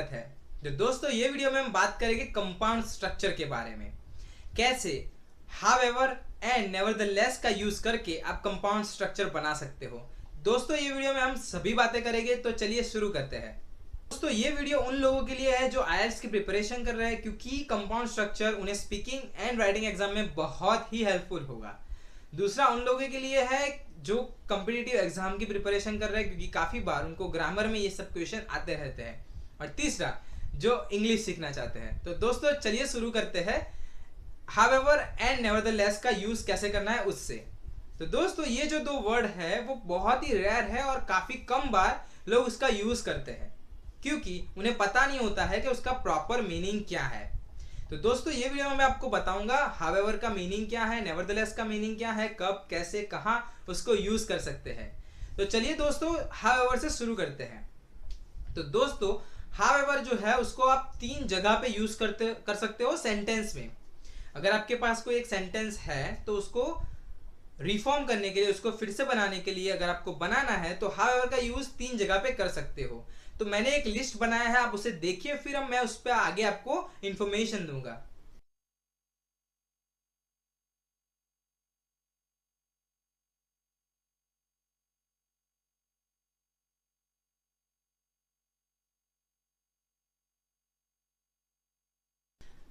स्वागत है। तो दोस्तों ये वीडियो में हम बात करेंगे कंपाउंड स्ट्रक्चर के बारे में। कैसे हाउएवर एंड नेवरदलेस का यूज करके आप कंपाउंड स्ट्रक्चर बना सकते हो। दोस्तों ये वीडियो में हम सभी बातें करेंगे, तो चलिए शुरू करते हैं। दोस्तों ये वीडियो उन लोगों के लिए है जो आईएलटीएस की प्रिपरेशन कर रहे हैं, क्योंकि कंपाउंड स्ट्रक्चर उन्हें स्पीकिंग एंड राइटिंग एग्जाम में बहुत ही हेल्पफुल होगा। दूसरा उन लोगों के लिए है जो कॉम्पिटिटिव एग्जाम की प्रिपरेशन कर रहे हैं, क्योंकि काफी बार उनको ग्रामर में ये सब क्वेश्चन आते रहते हैं। और तीसरा जो इंग्लिश सीखना चाहते हैं। तो दोस्तों चलिए शुरू करते हैं हाउएवर एंड नेवरदलेस का यूज कैसे करना है उससे। तो दोस्तों ये जो दो वर्ड है वो बहुत ही रेयर है और काफी कम बार लोग उसका यूज करते हैं, क्योंकि उन्हें पता नहीं होता है कि उसका प्रॉपर मीनिंग क्या है। तो दोस्तों ये वीडियो में मैं आपको बताऊंगा हाउएवर का मीनिंग क्या है, नेवरदलेस का मीनिंग क्या है, कब कैसे कहां उसको यूज कर सकते हैं। तो चलिए दोस्तों हाउएवर से शुरू करते हैं। तो दोस्तों हाउएवर जो है उसको आप तीन जगह पे यूज कर सकते हो सेंटेंस में। अगर आपके पास कोई एक सेंटेंस है तो उसको रिफॉर्म करने के लिए, उसको फिर से बनाने के लिए अगर आपको बनाना है तो हाउएवर का यूज तीन जगह पे कर सकते हो। तो मैंने एक लिस्ट बनाया है, आप उसे देखिए, फिर मैं उस पर आगे आपको इंफॉर्मेशन दूंगा।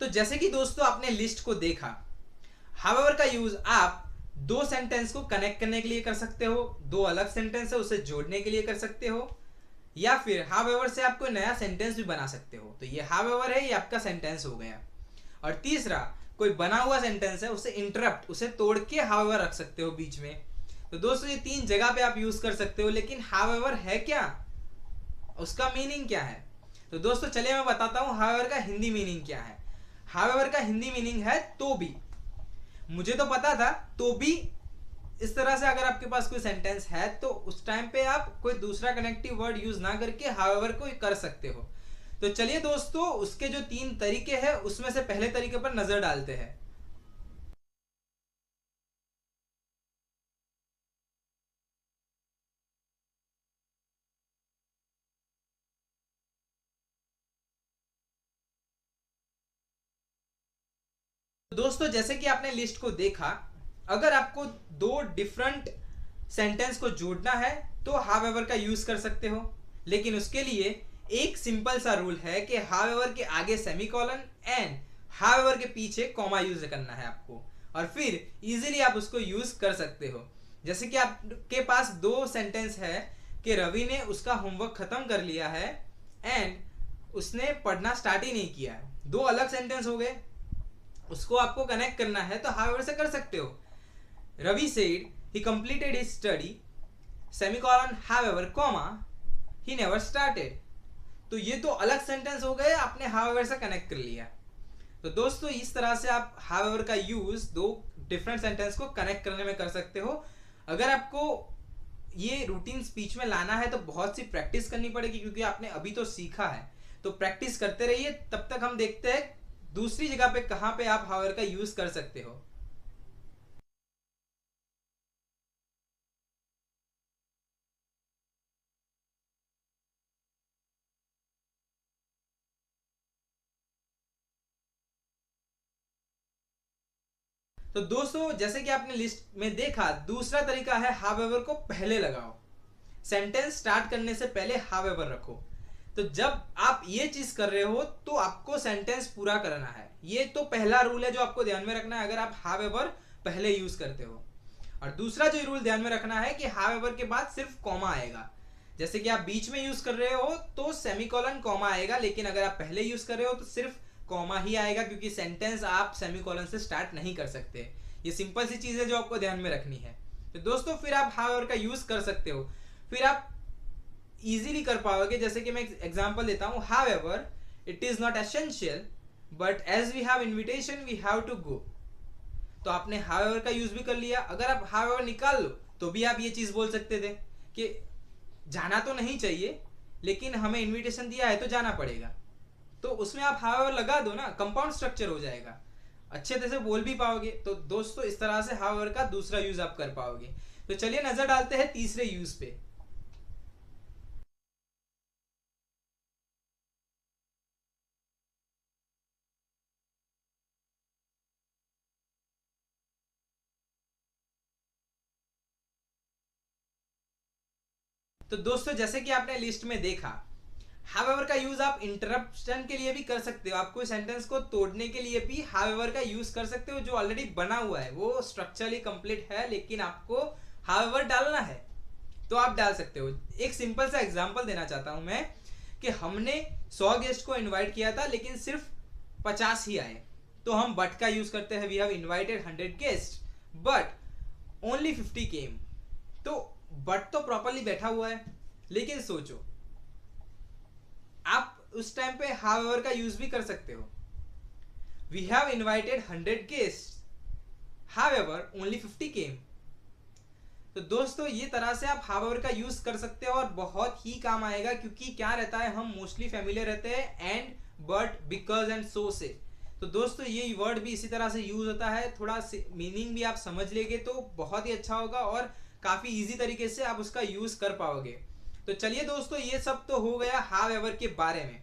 तो जैसे कि दोस्तों आपने लिस्ट को देखा, हाउएवर का यूज आप दो सेंटेंस को कनेक्ट करने के लिए कर सकते हो, दो अलग सेंटेंस है उसे जोड़ने के लिए कर सकते हो, या फिर हाउएवर से आप कोई नया सेंटेंस भी बना सकते हो। तो ये हाउएवर है, ये आपका सेंटेंस हो गया। और तीसरा कोई बना हुआ सेंटेंस है उसे इंटरप्ट, उसे तोड़ के हाउएवर रख सकते हो बीच में। तो दोस्तों ये तीन जगह पे आप यूज कर सकते हो। लेकिन हाउएवर है क्या, उसका मीनिंग क्या है? तो दोस्तों चलिए मैं बताता हूं हाउएवर का हिंदी मीनिंग क्या है। हाउएवर का हिंदी मीनिंग है तो भी। मुझे तो पता था, तो भी इस तरह से अगर आपके पास कोई सेंटेंस है तो उस टाइम पे आप कोई दूसरा कनेक्टिव वर्ड यूज ना करके हाउएवर को कर सकते हो। तो चलिए दोस्तों उसके जो तीन तरीके हैं उसमें से पहले तरीके पर नजर डालते हैं। दोस्तों जैसे कि आपने लिस्ट को देखा, अगर आपको दो डिफरेंट सेंटेंस को जोड़ना है तो हाउएवर का यूज कर सकते हो। लेकिन उसके लिए एक सिंपल सा रूल है कि हाउएवर के आगे सेमीकोलन एंड हाउएवर के पीछे कॉमा यूज करना है आपको, और फिर इजीली आप उसको यूज कर सकते हो। जैसे कि आपके पास दो सेंटेंस है कि रवि ने उसका होमवर्क खत्म कर लिया है एंड उसने पढ़ना स्टार्ट ही नहीं किया है। दो अलग सेंटेंस हो गए, उसको आपको कनेक्ट करना है तो हाउएवर से कर सकते हो। Ravi said he completed his study semicolon however comma he never started. तो ये तो अलग सेंटेंस हो गए, आपने हाउएवर से कनेक्ट कर लिया। तो दोस्तों इस तरह से आप हाउएवर का यूज दो डिफरेंट सेंटेंस को कनेक्ट करने में कर सकते हो। अगर आपको ये रूटीन स्पीच में लाना है तो बहुत सी प्रैक्टिस करनी पड़ेगी, क्योंकि आपने अभी तो सीखा है। तो प्रैक्टिस करते रहिए, तब तक हम देखते हैं दूसरी जगह पे कहां पे आप हाउएवर का यूज कर सकते हो। तो दोस्तों जैसे कि आपने लिस्ट में देखा, दूसरा तरीका है हाउएवर को पहले लगाओ। सेंटेंस स्टार्ट करने से पहले हाउएवर रखो। तो जब आप ये चीज कर रहे हो तो आपको सेंटेंस पूरा करना है। ये तो पहला रूल है जो आपको ध्यान में रखना है अगर आप हाउएवर पहले यूज करते हो। और दूसरा जो रूल ध्यान में रखना है कि हाउएवर के बाद सिर्फ कॉमा आएगा। जैसे कि आप बीच में यूज कर रहे हो तो सेमीकोलन कॉमा आएगा, लेकिन अगर आप पहले यूज कर रहे हो तो सिर्फ कॉमा ही आएगा, क्योंकि सेंटेंस आप सेमीकोलन से स्टार्ट नहीं कर सकते। ये सिंपल सी चीज है जो आपको ध्यान में रखनी है। तो दोस्तों फिर आप हाउएवर का यूज कर सकते हो, फिर आप इजीली कर पाओगे। जैसे कि मैं एग्जांपल देता हूं, however it is not essential but as we have invitation we have to go. तो आपने हाउएवर का यूज भी कर लिया। अगर आप हाउएवर निकाल लो तो भी आप ये चीज बोल सकते थे कि जाना तो नहीं चाहिए लेकिन हमें इनविटेशन दिया है तो जाना पड़ेगा। तो उसमें आप हाउएवर लगा दो ना, कंपाउंड स्ट्रक्चर हो जाएगा, अच्छे तरह से बोल भी पाओगे। तो दोस्तों इस तरह से हाउएवर का दूसरा यूज आप कर पाओगे। तो चलिए नजर डालते हैं तीसरे यूज पे। तो दोस्तों जैसे कि आपने लिस्ट में देखा, हावेवर का यूज आप इंटरप्शन के लिए भी कर सकते हो। आप कोई सेंटेंस को तोड़ने के लिए भी हावेवर का यूज कर सकते हो, जो ऑलरेडी बना हुआ है, वो स्ट्रक्चरली कंप्लीट है, लेकिन आपको हावेवर डालना है तो आप डाल सकते हो। एक सिंपल सा एग्जांपल देना चाहता हूं मैं कि हमने 100 गेस्ट को इनवाइट किया था लेकिन सिर्फ 50 ही आए, तो हम बट का यूज करते हैं। We have invited 100 guest but only 50 came. तो बट तो प्रॉपरली बैठा हुआ है, लेकिन सोचो आप उस टाइम पे हावेवर का यूज भी कर सकते हो। We have invited 100 guest, however only 50 came. तो दोस्तों ये तरह से आप हावेवर का यूज कर सकते हो और बहुत ही काम आएगा, क्योंकि क्या रहता है, हम मोस्टली फैमिलियर रहते हैं and, but, because and so से। तो दोस्तों ये वर्ड भी इसी तरह से यूज होता है। थोड़ा मीनिंग भी आप समझ लेंगे तो बहुत ही अच्छा होगा और काफी इजी तरीके से आप उसका यूज कर पाओगे। तो चलिए दोस्तों, ये सब तो हो गया हावेवर के बारे में।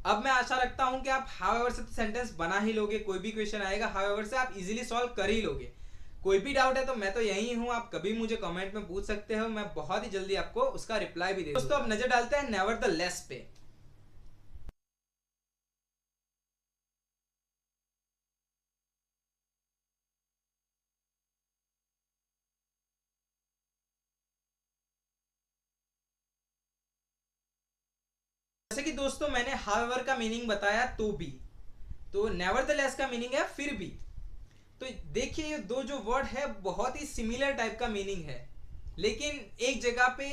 अब मैं आशा रखता हूं कि आप हावेवर से सेंटेंस बना ही लोगे। कोई भी क्वेश्चन आएगा हावेवर से आप इजीली सॉल्व कर ही लोगे। कोई भी डाउट है तो मैं तो यही हूं, आप कभी मुझे कमेंट में पूछ सकते हो, मैं बहुत ही जल्दी आपको उसका रिप्लाई भी दे दूंगा। दोस्तों अब नजर डालते हैं नेवरदलेस पे। जैसे कि दोस्तों मैंने हावेवर का मीनिंग बताया तो भी, तो नेवरदलेस का मीनिंग है फिर भी। तो देखिए ये दो जो वर्ड है बहुत ही सिमिलर टाइप का मीनिंग है, लेकिन एक जगह पे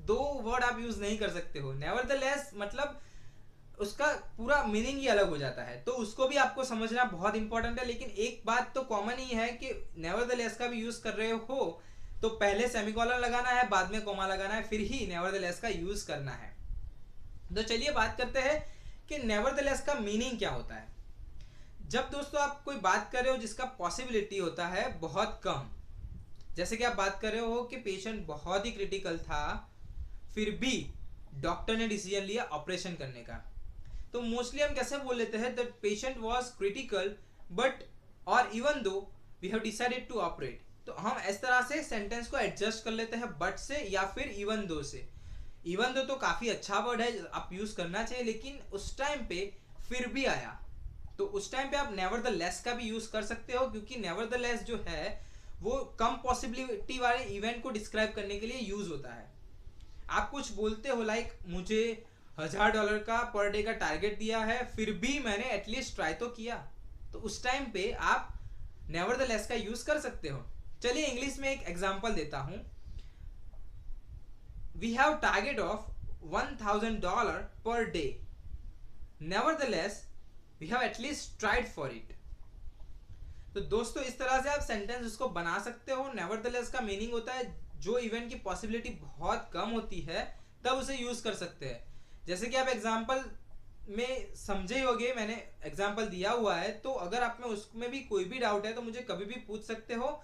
दो वर्ड आप यूज नहीं कर सकते हो। नेवरदलेस मतलब उसका पूरा मीनिंग ही अलग हो जाता है, तो उसको भी आपको समझना बहुत इंपॉर्टेंट है। लेकिन एक बात तो कॉमन ही है कि नेवरदलेस का भी यूज कर रहे हो तो पहले सेमीकोलन लगाना है, बाद में कॉमा लगाना है, फिर ही नेवरदलेस का यूज करना है। तो चलिए बात करते हैं कि नेवरदलेस का मीनिंग क्या होता है। जब दोस्तों आप कोई बात कर रहे हो जिसका पॉसिबिलिटी होता है बहुत कम, जैसे कि आप बात कर रहे हो कि पेशेंट बहुत ही क्रिटिकल था, फिर भी डॉक्टर ने डिसीजन लिया ऑपरेशन करने का, तो मोस्टली हम कैसे बोल लेते हैं, that patient was critical but और even though we have decided to operate. तो हम इस तरह से सेंटेंस को एडजस्ट कर लेते हैं बट से या फिर इवन दो से। इवन दो तो काफी अच्छा वर्ड है, आप यूज करना चाहिए, लेकिन उस टाइम पे फिर भी आया तो उस टाइम पे आप नेवरदलेस का भी यूज कर सकते हो, क्योंकि नेवरदलेस जो है वो कम पॉसिबिलिटी वाले इवेंट को डिस्क्राइब करने के लिए यूज होता है। आप कुछ बोलते हो लाइक मुझे $1000 का पर डे का टारगेट दिया है, फिर भी मैंने एटलीस्ट ट्राई तो किया, तो उस टाइम पे आप नेवरदलेस का यूज कर सकते हो। चलिए इंग्लिश में एक एग्जांपल देता हूं। We have target of $1000 per day, nevertheless we have at least tried for it. तो दोस्तों इस तरह से आप सेंटेंस उसको बना सकते हो। नेवरदलेस का मीनिंग होता है जो इवेंट की पॉसिबिलिटी बहुत कम होती है तब उसे यूज कर सकते हैं। जैसे कि आप एग्जांपल में समझे होंगे, मैंने एग्जांपल दिया हुआ है, तो अगर आप में उसमें भी कोई भी डाउट है तो मुझे कभी भी पूछ सकते हो।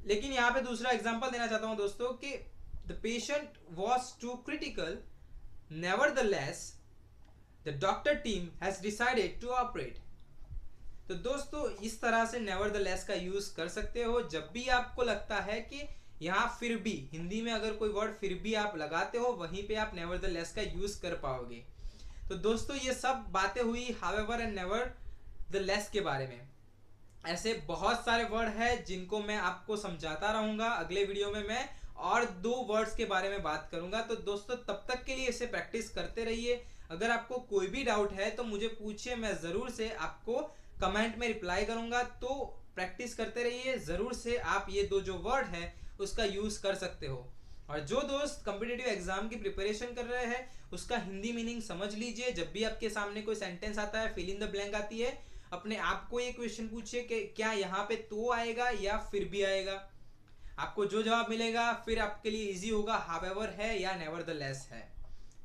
लेकिन यहाँ पे दूसरा एग्जांपल देना चाहता हूँ दोस्तों कि the patient was too critical, nevertheless the doctor team has decided to operate. तो दोस्तों इस तरह से नेवरदलेस का यूज कर सकते हो जब भी आपको लगता है कि यहाँ फिर भी, हिंदी में अगर कोई वर्ड फिर भी आप लगाते हो वहीं पे आप नेवरदलेस का यूज कर पाओगे। तो दोस्तों ये सब बातें हुई हावेवर एंड नेवरदलेस के बारे में। ऐसे बहुत सारे वर्ड हैं जिनको मैं आपको समझाता रहूंगा। अगले वीडियो में मैं और 2 वर्ड्स के बारे में बात करूंगा। तो दोस्तों तब तक के लिए इसे प्रैक्टिस करते रहिए। अगर आपको कोई भी डाउट है तो मुझे पूछिए, मैं जरूर से आपको कमेंट में रिप्लाई करूंगा। तो प्रैक्टिस करते रहिए, जरूर से आप ये 2 जो वर्ड है उसका यूज कर सकते हो। और जो दोस्त कॉम्पिटिटिव एग्जाम की प्रिपरेशन कर रहे हैं उसका हिंदी मीनिंग समझ लीजिए। जब भी आपके सामने कोई सेंटेंस आता है, फिल इन द ब्लैंक आती है, अपने आप को ये क्वेश्चन पूछिए कि क्या यहाँ पे तो आएगा या फिर भी आएगा। आपको जो जवाब मिलेगा फिर आपके लिए इजी होगा, हावेवर है या नेवरदलेस है।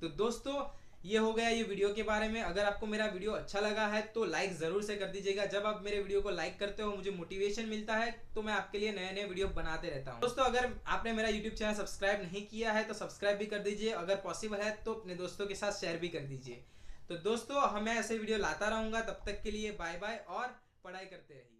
तो दोस्तों ये हो गया ये वीडियो के बारे में। अगर आपको मेरा वीडियो अच्छा लगा है तो लाइक जरूर से कर दीजिएगा। जब आप मेरे वीडियो को लाइक करते हो मुझे मोटिवेशन मिलता है, तो मैं आपके लिए नए नए वीडियो बनाते रहता हूँ। दोस्तों अगर आपने मेरा यूट्यूब चैनल सब्सक्राइब नहीं किया है तो सब्सक्राइब भी कर दीजिए, अगर पॉसिबल है तो अपने दोस्तों के साथ शेयर भी कर दीजिए। तो दोस्तों मैं ऐसे वीडियो लाता रहूंगा, तब तक के लिए बाय बाय और पढ़ाई करते रहिए।